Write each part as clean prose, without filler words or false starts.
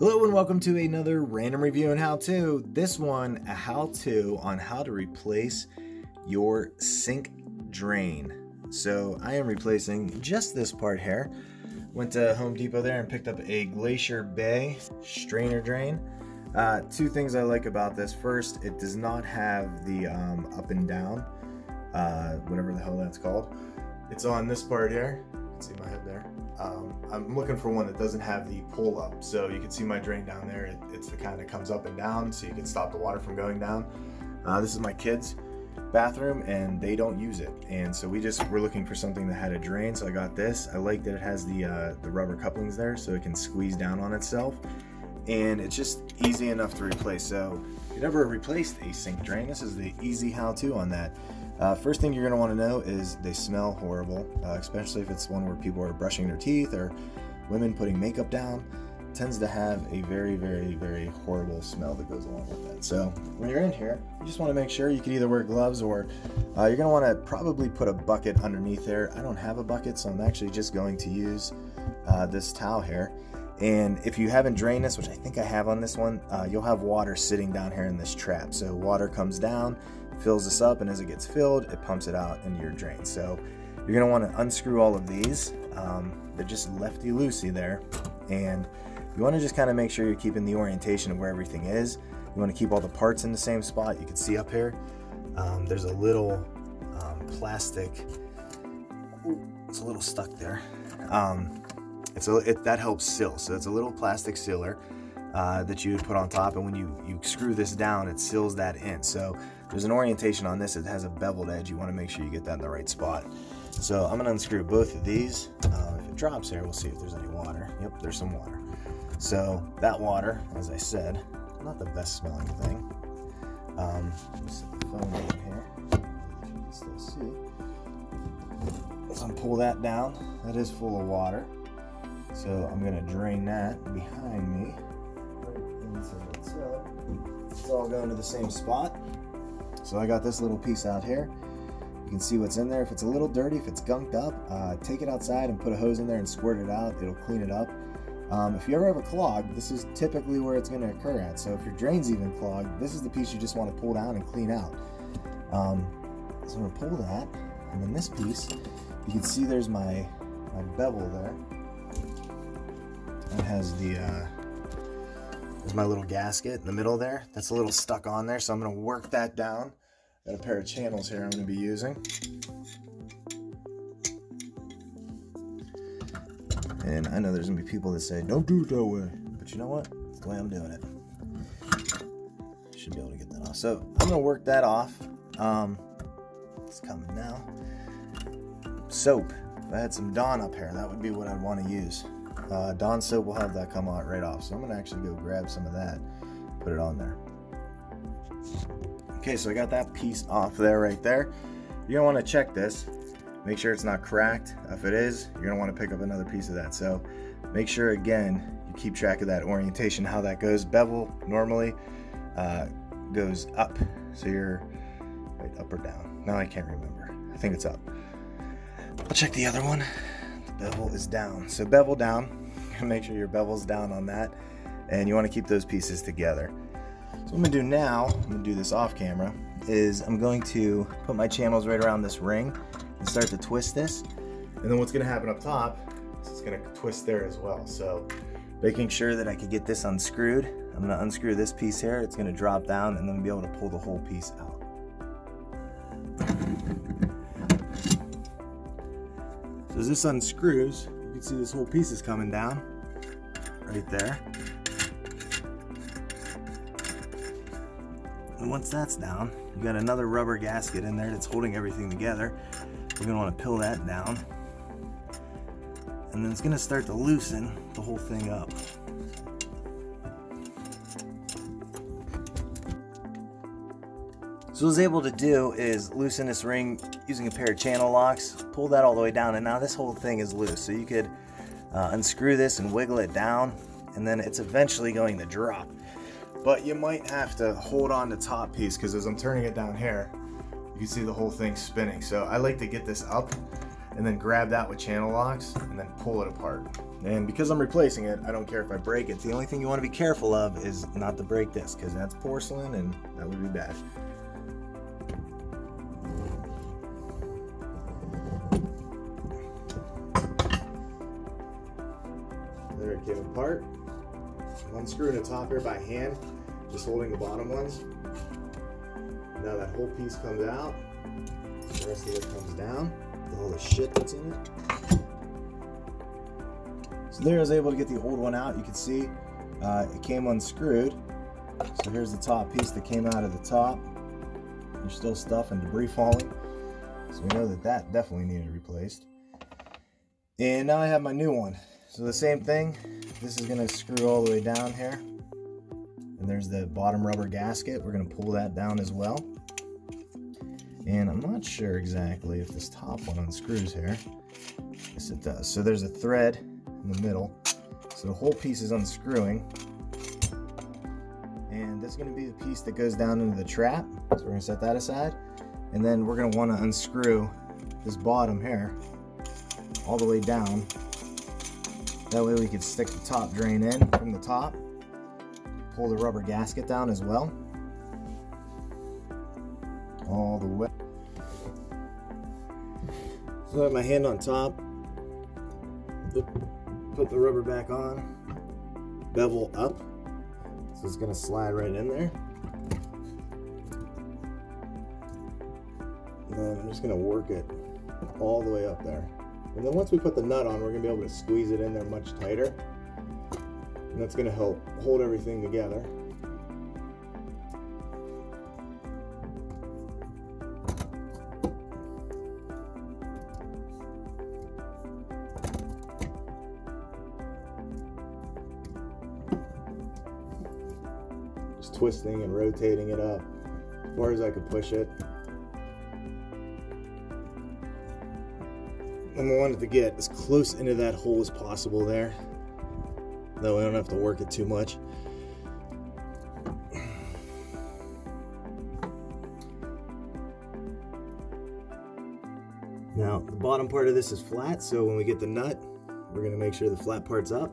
Hello and welcome to another random review and how-to. This one, a how-to on how to replace your sink drain. So I am replacing just this part here. Went to Home Depot there and picked up a Glacier Bay strainer drain. Two things I like about this. First, it does not have the up and down, whatever the hell that's called. It's on this part here. You can see my head there. I'm looking for one that doesn't have the pull up, so you can see my drain down there. It's the kind that comes up and down, so you can stop the water from going down. This is my kids' bathroom, and they don't use it, and so we're looking for something that had a drain. So I got this. I like that it has the rubber couplings there, so it can squeeze down on itself, and it's just easy enough to replace. So if you've never replaced a sink drain, this is the easy how-to on that. First thing you're going to want to know is they smell horrible, especially if it's one where people are brushing their teeth or women putting makeup down. It tends to have a very, very, very horrible smell that goes along with it. So when you're in here, you just want to make sure you can either wear gloves or you're going to want to probably put a bucket underneath there. I don't have a bucket, so I'm actually just going to use this towel here. And if you haven't drained this, which I think I have on this one, you'll have water sitting down here in this trap. So water comes down, fills this up, and as it gets filled, it pumps it out into your drain. So you're going to want to unscrew all of these. They're just lefty-loosey there. And you want to just kind of make sure you're keeping the orientation of where everything is. You want to keep all the parts in the same spot. You can see up here, there's a little plastic. Ooh, it's a little stuck there. That helps seal. So it's a little plastic sealer that you would put on top, and when you screw this down, it seals that in. So there's an orientation on this. It has a beveled edge. You want to make sure you get that in the right spot. So I'm going to unscrew both of these. If it drops here, we'll see if there's any water. Yep, there's some water. So that water, as I said, not the best smelling thing. Let me set the phone down here. You can still see. So I'm pull that down. That is full of water. So I'm going to drain that behind me. It's all going to the same spot. So I got this little piece out here. You can see what's in there. If it's a little dirty, if it's gunked up, take it outside and put a hose in there and squirt it out. It'll clean it up. If you ever have a clog, this is typically where it's going to occur at. So if your drain's even clogged, this is the piece you just want to pull down and clean out. So I'm going to pull that, and then this piece, you can see there's my bevel there. It has there's my little gasket in the middle there. That's a little stuck on there, so I'm going to work that down. Got a pair of channels here I'm going to be using. And I know there's going to be people that say, don't do it that way. But you know what? It's the way I'm doing it. Should be able to get that off. So I'm going to work that off. It's coming now. Soap. If I had some Dawn up here, that would be what I'd want to use. Dawn soap will have that come out right off. So I'm going to actually go grab some of that, put it on there. Okay, so I got that piece off there right there. You're going to want to check this. Make sure it's not cracked. If it is, you're going to want to pick up another piece of that. So make sure, again, you keep track of that orientation, how that goes. Bevel normally goes up. So you're right, up or down. No, I can't remember. I think it's up. I'll check the other one. The bevel is down. So bevel down. Make sure your bevel's down on that. And you want to keep those pieces together. So what I'm going to do now, I'm going to do this off camera, is I'm going to put my channels right around this ring and start to twist this. And then what's going to happen up top is it's going to twist there as well. So making sure that I can get this unscrewed. I'm going to unscrew this piece here. It's going to drop down and then be able to pull the whole piece out. So as this unscrews, you can see this whole piece is coming down right there. And once that's down, you got another rubber gasket in there that's holding everything together. We're going to want to peel that down. And then it's going to start to loosen the whole thing up. So what I was able to do is loosen this ring using a pair of channel locks, pull that all the way down, and now this whole thing is loose. So you could unscrew this and wiggle it down, and then it's eventually going to drop. But you might have to hold on the top piece, because as I'm turning it down here, you can see the whole thing spinning. So I like to get this up and then grab that with channel locks and then pull it apart. And because I'm replacing it, I don't care if I break it. The only thing you want to be careful of is not to break this, because that's porcelain and that would be bad. There it came apart. I'm unscrewing the top here by hand, just holding the bottom ones. Now that whole piece comes out, the rest of it comes down with all the shit that's in it. So there I was able to get the old one out. You can see it came unscrewed. So here's the top piece that came out of the top. There's still stuff and debris falling. So we know that that definitely needed replaced. And now I have my new one. So the same thing. This is going to screw all the way down here. And there's the bottom rubber gasket. We're going to pull that down as well. And I'm not sure exactly if this top one unscrews here. Yes, it does. So there's a thread in the middle. So the whole piece is unscrewing. And this is going to be the piece that goes down into the trap. So we're going to set that aside. And then we're going to want to unscrew this bottom here all the way down. That way we can stick the top drain in from the top. Pull the rubber gasket down as well. All the way. So I have my hand on top. Put the rubber back on. Bevel up. So it's going to slide right in there. And then I'm just going to work it all the way up there. And then once we put the nut on, we're going to be able to squeeze it in there much tighter. And that's going to help hold everything together. Just twisting and rotating it up as far as I could push it. And I wanted to get as close into that hole as possible there. That way I don't have to work it too much. Now, the bottom part of this is flat, so when we get the nut, we're going to make sure the flat part's up.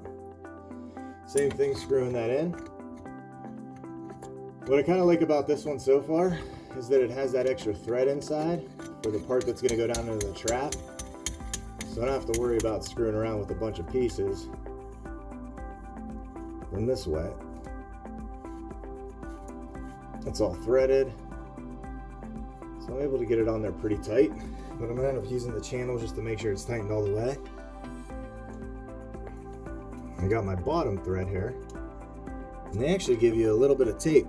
Same thing, screwing that in. What I kind of like about this one so far is that it has that extra thread inside for the part that's going to go down into the trap. So I don't have to worry about screwing around with a bunch of pieces. And this way, it's all threaded. So I'm able to get it on there pretty tight. But I'm going to end up using the channel just to make sure it's tightened all the way. I got my bottom thread here. And they actually give you a little bit of tape.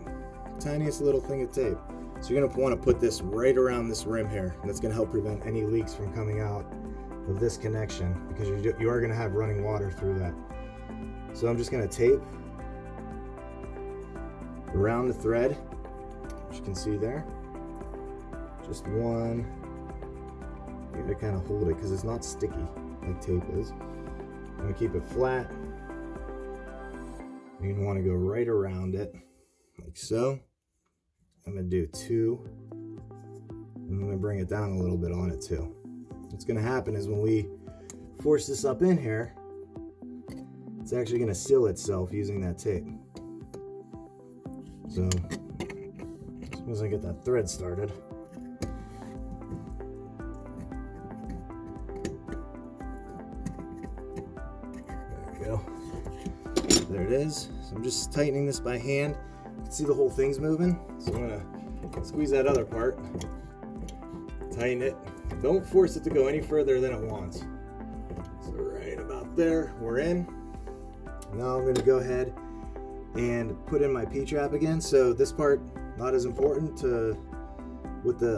Tiniest little thing of tape. So you're going to want to put this right around this rim here. And that's going to help prevent any leaks from coming out of this connection, because you are going to have running water through that. So I'm just going to tape around the thread, which you can see there. Just one. You gotta kind of hold it because it's not sticky like tape is. I'm going to keep it flat. You're going to want to go right around it like so. I'm going to do two. I'm going to bring it down a little bit on it too. What's going to happen is when we force this up in here, it's actually going to seal itself using that tape. So, as soon as I get that thread started, there we go. There it is. So I'm just tightening this by hand. You can see the whole thing's moving. So I'm going to squeeze that other part, tighten it. Don't force it to go any further than it wants. So right about there, we're in. Now I'm going to go ahead and put in my P-trap again. So this part, not as important to with the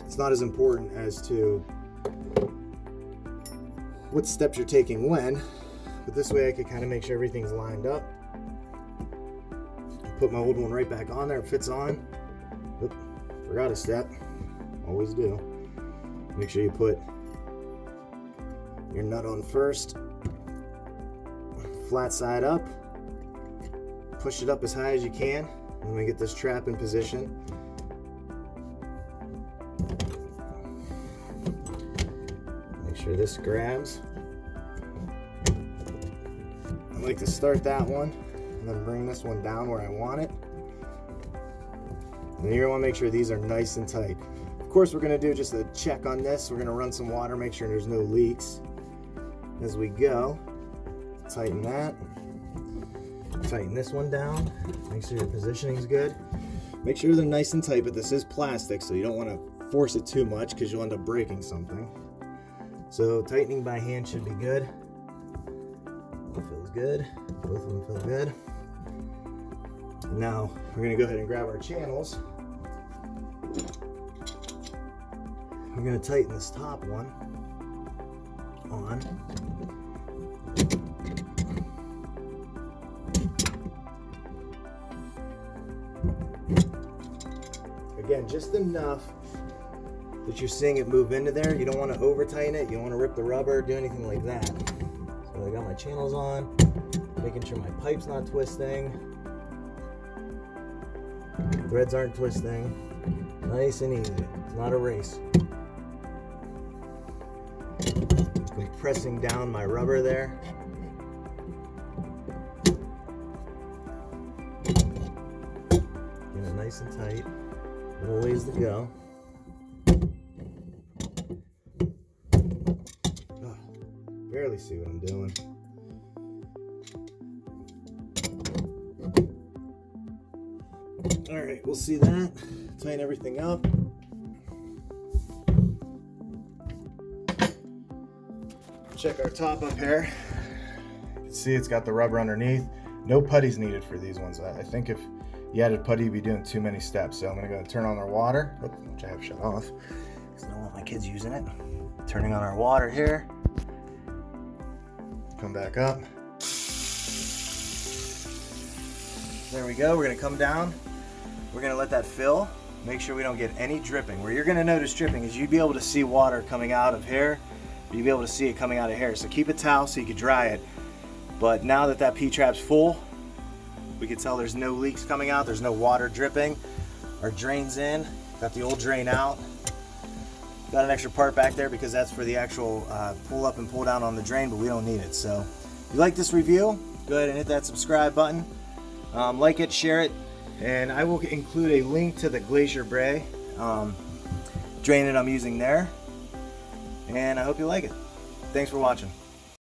it's not as important as to what steps you're taking when, but this way I can kind of make sure everything's lined up. Put my old one right back on there. It fits on. Oop, forgot a step. Always do. Make sure you put your nut on first. Flat side up. Push it up as high as you can. I'm going to get this trap in position. Make sure this grabs. I like to start that one and then bring this one down where I want it. And you're gonna wanna make sure these are nice and tight. Of course, we're gonna do just a check on this. We're gonna run some water, make sure there's no leaks as we go. Tighten that. Tighten this one down. Make sure your positioning's good. Make sure they're nice and tight, but this is plastic, so you don't wanna force it too much because you'll end up breaking something. So tightening by hand should be good. It feels good. Both of them feel good. Now we're gonna go ahead and grab our channels. We're gonna tighten this top one on. Again, just enough that you're seeing it move into there. You don't want to over tighten it. You don't want to rip the rubber, do anything like that. So I got my channels on, making sure my pipe's not twisting. Threads aren't twisting. Nice and easy. It's not a race. Just compressing down my rubber there. Get it nice and tight. Little ways to go. Oh, barely see what I'm doing. All right, we'll see that. Tighten everything up. Check our top up here. You can see it's got the rubber underneath. No putties needed for these ones. I think if you added putty, you'd be doing too many steps. So I'm gonna go turn on our water, which I have shut off because I don't want my kids using it. Turning on our water here. Come back up. There we go. We're gonna come down. We're gonna let that fill. Make sure we don't get any dripping. Where you're gonna notice dripping is you'd be able to see water coming out of here. You'd be able to see it coming out of here. So keep a towel so you can dry it. But now that that P-trap's full, we can tell there's no leaks coming out. There's no water dripping. Our drain's in. Got the old drain out. Got an extra part back there because that's for the actual pull up and pull down on the drain, but we don't need it. So if you like this review, go ahead and hit that subscribe button. Like it, share it, and I will include a link to the Glacier Bray drain that I'm using there. And I hope you like it. Thanks for watching.